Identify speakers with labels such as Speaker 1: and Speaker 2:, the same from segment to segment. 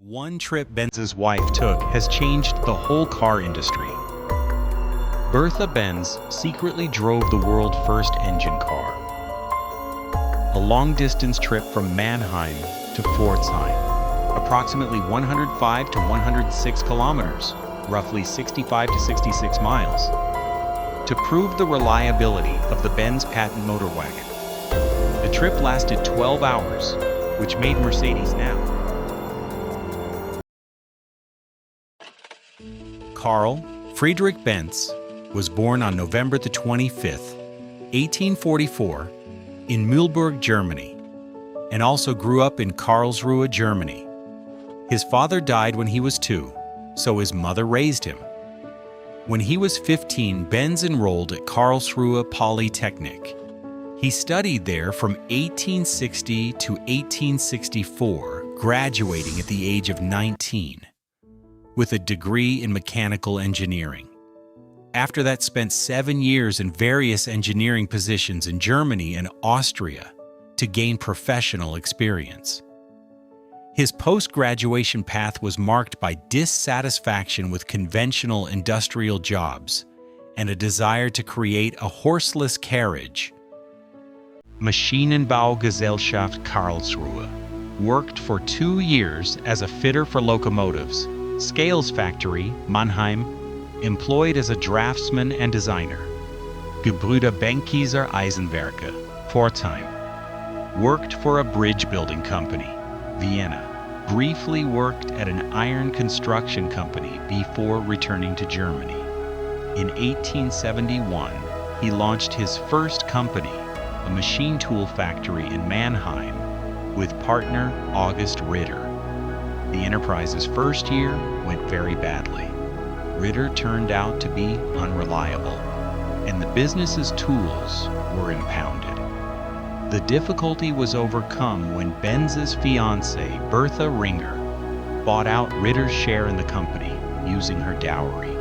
Speaker 1: One trip Benz's wife took has changed the whole car industry. Bertha Benz secretly drove the world's first engine car. A long-distance trip from Mannheim to Pforzheim, approximately 105 to 106 kilometers, roughly 65 to 66 miles, to prove the reliability of the Benz patent motor wagon. The trip lasted 12 hours, which made Mercedes now. Carl Friedrich Benz was born on November the 25th, 1844, in Mühlberg, Germany, and also grew up in Karlsruhe, Germany. His father died when he was 2, so his mother raised him. When he was 15, Benz enrolled at Karlsruhe Polytechnic. He studied there from 1860 to 1864, graduating at the age of 19. With a degree in mechanical engineering. After that, spent 7 years in various engineering positions in Germany and Austria to gain professional experience. His post-graduation path was marked by dissatisfaction with conventional industrial jobs and a desire to create a horseless carriage. Maschinenbaugesellschaft Karlsruhe worked for 2 years as a fitter for locomotives. Scales Factory, Mannheim, employed as a draftsman and designer. Gebrüder Benckiser Eisenwerke, Pforzheim, worked for a bridge building company. Vienna, briefly worked at an iron construction company before returning to Germany. In 1871, he launched his first company, a machine tool factory in Mannheim, with partner August Ritter. The enterprise's first year went very badly. Ritter turned out to be unreliable, and the business's tools were impounded. The difficulty was overcome when Benz's fiancée, Bertha Ringer, bought out Ritter's share in the company using her dowry.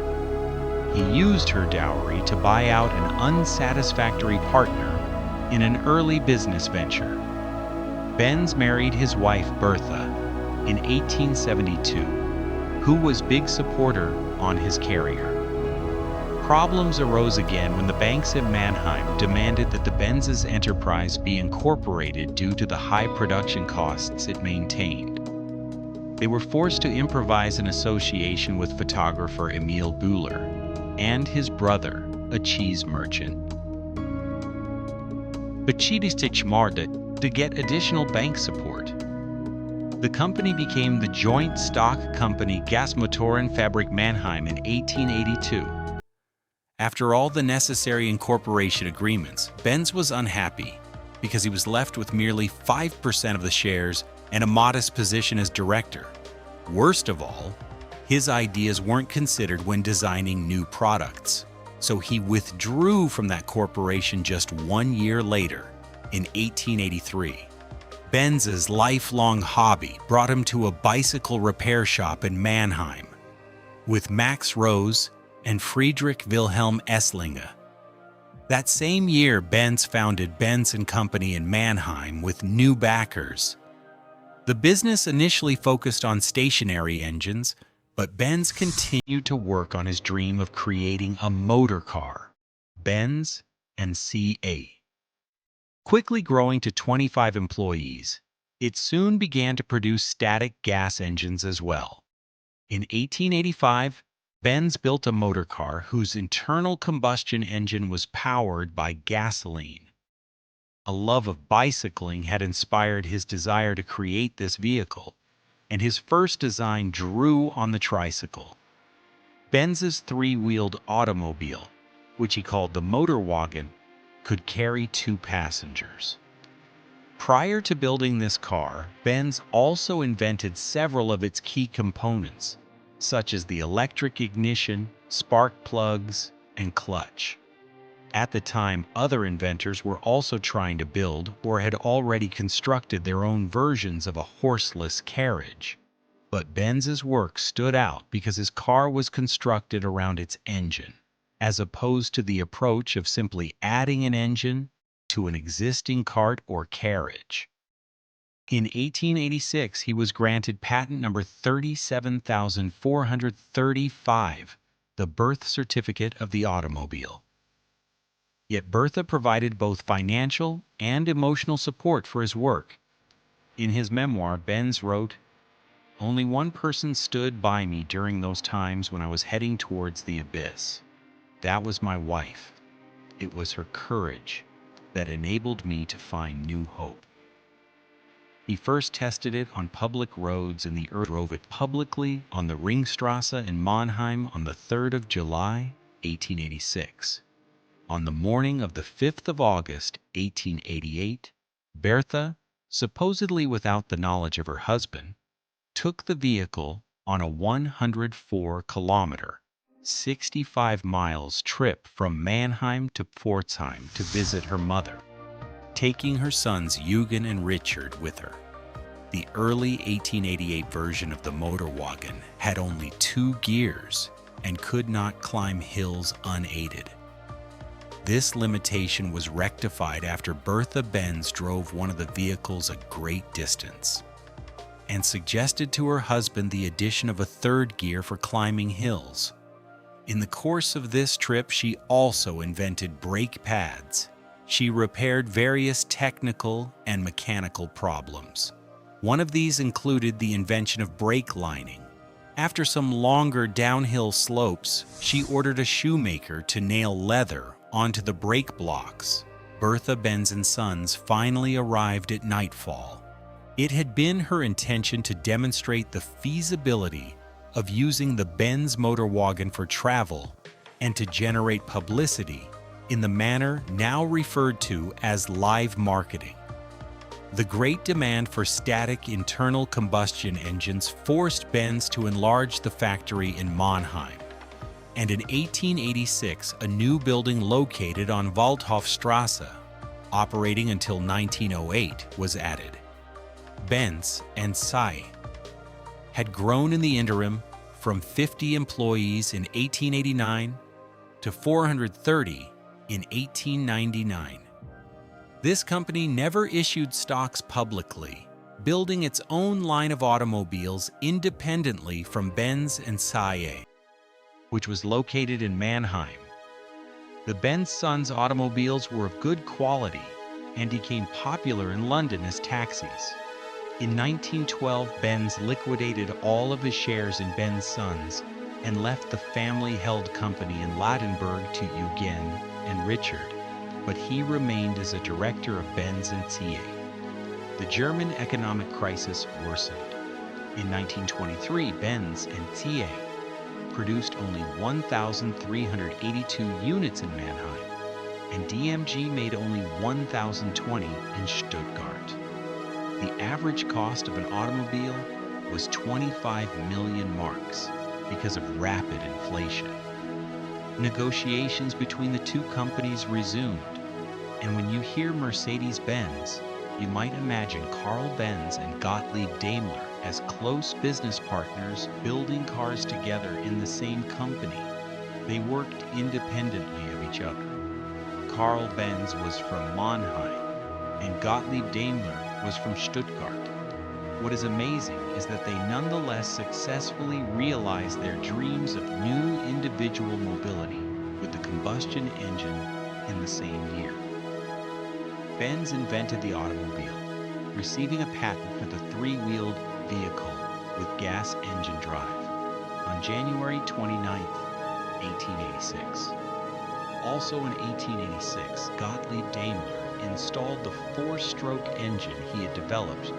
Speaker 1: He used her dowry to buy out an unsatisfactory partner in an early business venture. Benz married his wife Bertha in 1872, who was big supporter on his carrier. Problems arose again when the banks in Mannheim demanded that the Benz's enterprise be incorporated due to the high production costs it maintained. They were forced to improvise an association with photographer Emil Bühler and his brother, a cheese merchant. To get additional bank support. The company became the joint stock company Gasmotorenfabrik Mannheim in 1882. After all the necessary incorporation agreements, Benz was unhappy because he was left with merely 5% of the shares and a modest position as director. Worst of all, his ideas weren't considered when designing new products, so he withdrew from that corporation just 1 year later, in 1883. Benz's lifelong hobby brought him to a bicycle repair shop in Mannheim with Max Rose and Friedrich Wilhelm Esslinge. That same year, Benz founded Benz & Company in Mannheim with new backers. The business initially focused on stationary engines, but Benz continued to work on his dream of creating a motor car, Benz and CA. Quickly growing to 25 employees, it soon began to produce static gas engines as well. In 1885, Benz built a motor car whose internal combustion engine was powered by gasoline. A love of bicycling had inspired his desire to create this vehicle, and his first design drew on the tricycle. Benz's three-wheeled automobile, which he called the motor wagon, could carry 2 passengers. Prior to building this car, Benz also invented several of its key components, such as the electric ignition, spark plugs, and clutch. At the time, other inventors were also trying to build or had already constructed their own versions of a horseless carriage. But Benz's work stood out because his car was constructed around its engine, as opposed to the approach of simply adding an engine to an existing cart or carriage. In 1886, he was granted patent number 37,435, the birth certificate of the automobile. Yet Bertha provided both financial and emotional support for his work. In his memoir, Benz wrote, "Only one person stood by me during those times when I was heading towards the abyss. That was my wife. It was her courage that enabled me to find new hope." He first tested it on public roads in the drove it publicly on the Ringstrasse in Mannheim on the 3rd of July, 1886. On the morning of the 5th of August, 1888, Bertha, supposedly without the knowledge of her husband, took the vehicle on a 104-kilometer, 65 miles trip from Mannheim to Pforzheim to visit her mother, taking her sons Eugen and Richard with her. The early 1888 version of the motor wagon had only 2 gears and could not climb hills unaided. This limitation was rectified after Bertha Benz drove one of the vehicles a great distance and suggested to her husband the addition of a 3rd gear for climbing hills. In the course of this trip, she also invented brake pads. She repaired various technical and mechanical problems. One of these included the invention of brake lining. After some longer downhill slopes, she ordered a shoemaker to nail leather onto the brake blocks. Bertha Benz and Sons finally arrived at nightfall. It had been her intention to demonstrate the feasibility of using the Benz motor wagon for travel and to generate publicity in the manner now referred to as live marketing. The great demand for static internal combustion engines forced Benz to enlarge the factory in Mannheim, and in 1886 a new building located on Waldhofstrasse, operating until 1908, was added. Benz and Say had grown in the interim from 50 employees in 1889 to 430 in 1899. This company never issued stocks publicly, building its own line of automobiles independently from Benz and Say, which was located in Mannheim. The Benz Sons automobiles were of good quality and became popular in London as taxis. In 1912, Benz liquidated all of his shares in Benz Sons and left the family-held company in Ladenburg to Eugen and Richard, but he remained as a director of Benz and Tie. The German economic crisis worsened. In 1923, Benz and Tie produced only 1,382 units in Mannheim, and DMG made only 1,020 in Stuttgart. The average cost of an automobile was 25 million marks because of rapid inflation. Negotiations between the two companies resumed, and when you hear Mercedes-Benz, you might imagine Carl Benz and Gottlieb Daimler as close business partners building cars together in the same company. They worked independently of each other. Carl Benz was from Mannheim, and Gottlieb Daimler was from Stuttgart. What is amazing is that they nonetheless successfully realized their dreams of new individual mobility with the combustion engine in the same year. Benz invented the automobile, receiving a patent for the 3-wheeled vehicle with gas engine drive on January 29, 1886. Also in 1886, Gottlieb Daimler installed the 4-stroke engine he had developed.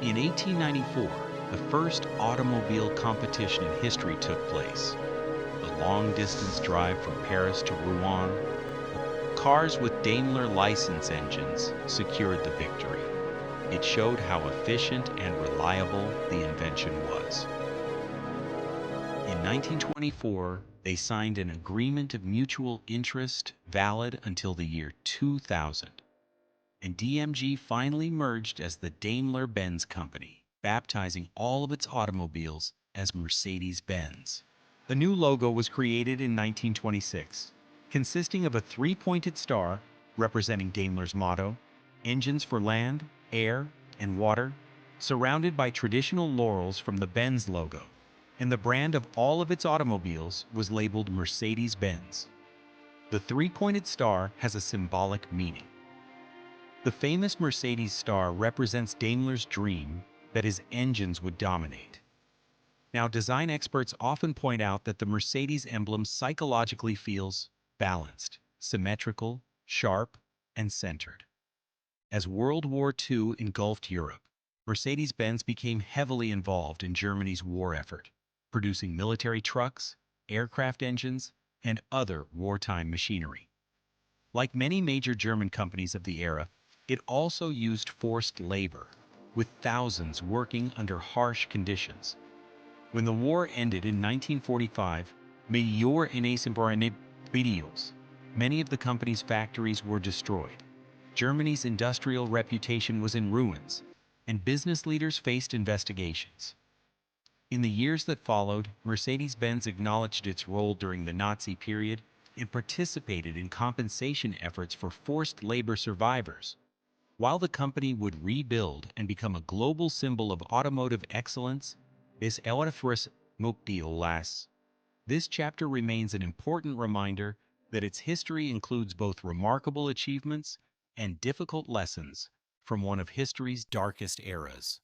Speaker 1: In 1894, the first automobile competition in history took place. The long-distance drive from Paris to Rouen. Cars with Daimler license engines secured the victory. It showed how efficient and reliable the invention was. In 1924, they signed an agreement of mutual interest valid until the year 2000. And DMG finally merged as the Daimler-Benz company, baptizing all of its automobiles as Mercedes-Benz. The new logo was created in 1926, consisting of a 3-pointed star representing Daimler's motto, engines for land, air, and water, surrounded by traditional laurels from the Benz logo, and the brand of all of its automobiles was labeled Mercedes-Benz. The three-pointed star has a symbolic meaning. The famous Mercedes star represents Daimler's dream that his engines would dominate. Now, design experts often point out that the Mercedes emblem psychologically feels balanced, symmetrical, sharp, and centered. As World War II engulfed Europe, Mercedes-Benz became heavily involved in Germany's war effort, producing military trucks, aircraft engines, and other wartime machinery. Like many major German companies of the era, it also used forced labor, with thousands working under harsh conditions. When the war ended in 1945, Mayor Inesimbaranebidios, many of the company's factories were destroyed. Germany's industrial reputation was in ruins, and business leaders faced investigations. In the years that followed, Mercedes-Benz acknowledged its role during the Nazi period and participated in compensation efforts for forced labor survivors. While the company would rebuild and become a global symbol of automotive excellence, this chapter remains an important reminder that its history includes both remarkable achievements and difficult lessons from one of history's darkest eras.